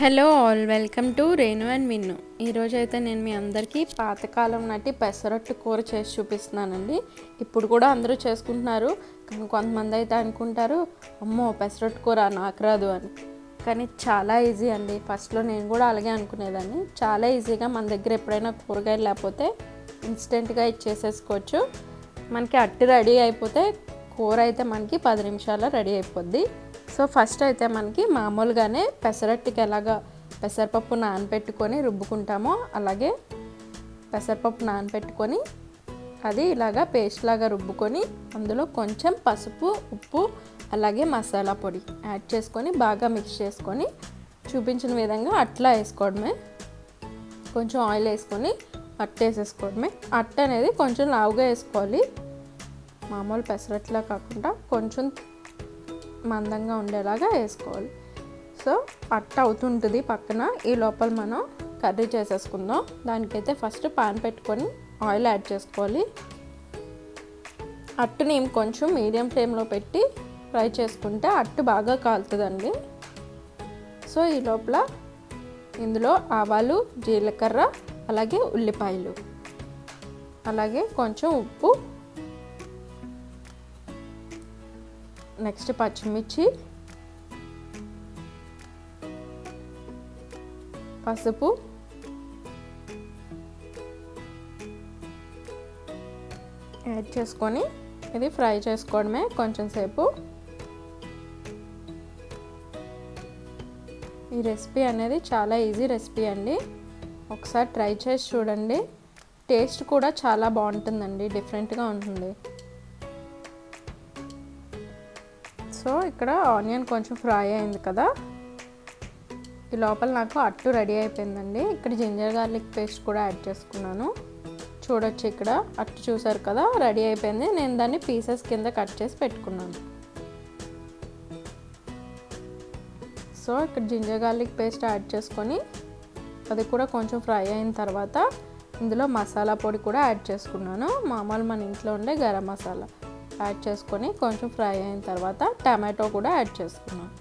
Hello all, welcome to Renu and Minnu. ఈరోజు అయితే నేను మీ అందరికీ పాతకాలం నాటి పెసరట్టు కూర చేసి చూపిస్తున్నానండి. ఇప్పుడు కూడా అందరూ చేసుకుంటున్నారు, కానీ కొంతమంది అయితే అనుకుంటారు అమ్మో పెసరట్టు కూర నాకు రాదు అని. కానీ చాలా ఈజీ అండి. ఫస్ట్లో నేను కూడా అలాగే అనుకునేదాన్ని. చాలా ఈజీగా మన దగ్గర ఎప్పుడైనా కూరగాయలు లేకపోతే ఇన్స్టెంట్గా ఇచ్చేసేసుకోవచ్చు. మనకి అట్టు రెడీ అయిపోతే కూర అయితే మనకి 10 నిమిషాల్లో రెడీ అయిపోద్ది. సో ఫస్ట్ అయితే మనకి మామూలుగానే పెసరట్టుకి ఎలాగా పెసరపప్పు నానబెట్టుకొని రుబ్బుకుంటామో అలాగే పెసరపప్పు నానబెట్టుకొని అది ఇలాగా పేస్ట్ లాగా రుబ్బుకొని అందులో కొంచెం పసుపు, ఉప్పు అలాగే మసాలా పొడి యాడ్ చేసుకొని బాగా మిక్స్ చేసుకొని చూపించిన విధంగా అట్లా వేసుకోవడమే. కొంచెం ఆయిల్ వేసుకొని అట్టు వేసేసుకోవడమే. అట్టు అనేది కొంచెం లావుగా వేసుకోవాలి, మామూలు పెసరట్లా కాకుండా కొంచెం మందంగా ఉండేలాగా వేసుకోవాలి. సో అట్ట అవుతుంటుంది పక్కన. ఈ లోపల మనం కర్రీ చేసేసుకుందాం. దానికైతే ఫస్ట్ పాన్ పెట్టుకొని ఆయిల్ యాడ్ చేసుకోవాలి. అట్టుని కొంచెం మీడియం ఫ్లేమ్లో పెట్టి ఫ్రై చేసుకుంటే అట్టు బాగా కాలుతుందండి. సో ఈ లోపల ఇందులో ఆవాలు, జీలకర్ర అలాగే ఉల్లిపాయలు అలాగే కొంచెం ఉప్పు, నెక్స్ట్ పచ్చిమిర్చి, పసుపు, యాడ్ చేసుకొని ఇది ఫ్రై చేసుకోవడమే కొంచెం సేపు. ఈ రెసిపీ అనేది చాలా ఈజీ రెసిపీ అండి. ఒకసారి ట్రై చేసి చూడండి. టేస్ట్ కూడా చాలా బాగుంటుందండి, డిఫరెంట్గా ఉంటుంది. సో ఇక్కడ ఆనియన్ కొంచెం ఫ్రై అయింది కదా, ఈ లోపల నాకు అట్టు రెడీ అయిపోయిందండి. ఇక్కడ జింజర్ గార్లిక్ పేస్ట్ కూడా యాడ్ చేసుకున్నాను. చూడొచ్చు ఇక్కడ అట్టు చూసారు కదా, రెడీ అయిపోయింది. నేను దాన్ని పీసెస్ కింద కట్ చేసి పెట్టుకున్నాను. సో ఇక్కడ జింజర్ గార్లిక్ పేస్ట్ యాడ్ చేసుకొని అది కూడా కొంచెం ఫ్రై అయిన తర్వాత ఇందులో మసాలా పొడి కూడా యాడ్ చేసుకున్నాను. మామూలు మన ఇంట్లో ఉండే గరం మసాలా యాడ్ చేసుకొని కొంచెం ఫ్రై అయిన తర్వాత టమాటో కూడా యాడ్ చేసుకున్నాను.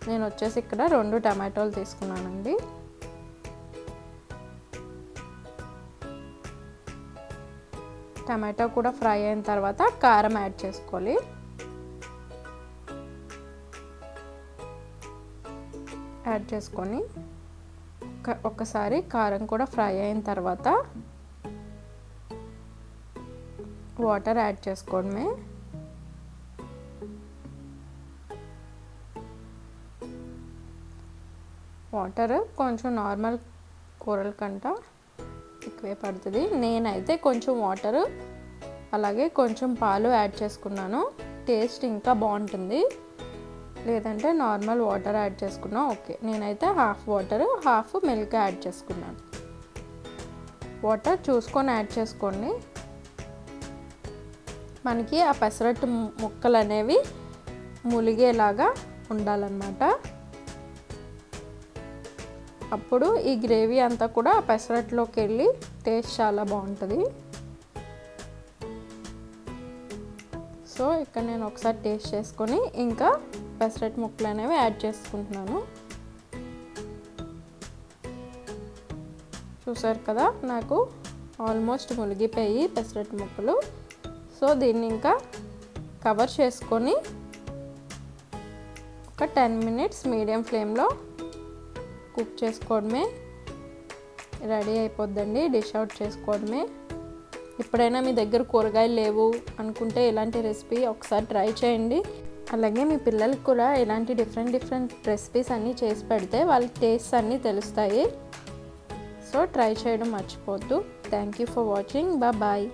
నేను వచ్చేసి ఇక్కడ 2 టమాటోలు తీసుకున్నానండి. టమాటో కూడా ఫ్రై అయిన తర్వాత కారం యాడ్ చేసుకోవాలి. యాడ్ చేసుకొని ఒక్కసారి కారం కూడా ఫ్రై అయిన తర్వాత వాటర్ యాడ్ చేసుకోవడమే. వాటర్ కొంచెం నార్మల్ కూరల కంట ఎక్కువే పడుతుంది. నేనైతే కొంచెం వాటర్ అలాగే కొంచెం పాలు యాడ్ చేసుకున్నాను. టేస్ట్ ఇంకా బాగుంటుంది. లేదంటే నార్మల్ వాటర్ యాడ్ చేసుకున్నా ఓకే. నేనైతే half water half milk add చేసుకున్నాను. వాటర్ చూసుకొని యాడ్ చేసుకోండి. మనకి ఆ పెసరట్టు ముక్కలు అనేవి ములిగేలాగా ఉండాలన్నమాట. అప్పుడు ఈ గ్రేవీ అంతా కూడా ఆ పెసరట్టులోకి వెళ్ళి టేస్ట్ చాలా బాగుంటుంది. సో ఇక్కడ నేను ఒకసారి టేస్ట్ చేసుకొని ఇంకా పెసరట్టు ముక్కలు అనేవి యాడ్ చేసుకుంటున్నాను. చూసారు కదా, నాకు ఆల్మోస్ట్ ములిగిపోయి పెసరట్టు ముక్కలు. సో దీన్ని ఇంకా కవర్ చేసుకొని ఒక 10 మినిట్స్ మీడియం ఫ్లేమ్లో కుక్ చేసుకోవడమే. రెడీ అయిపోద్దండి. డిష్ అవుట్ చేసుకోవడమే. ఎప్పుడైనా మీ దగ్గర కూరగాయలు లేవు అనుకుంటే ఇలాంటి రెసిపీ ఒకసారి ట్రై చేయండి. అలాగే మీ పిల్లలకు కూడా ఇలాంటి డిఫరెంట్ రెసిపీస్ అన్నీ చేసి పెడితే వాళ్ళ టేస్ట్ అన్నీ తెలుస్తాయి. సో ట్రై చేయడం మర్చిపోవద్దు. Thank you for watching. Bye.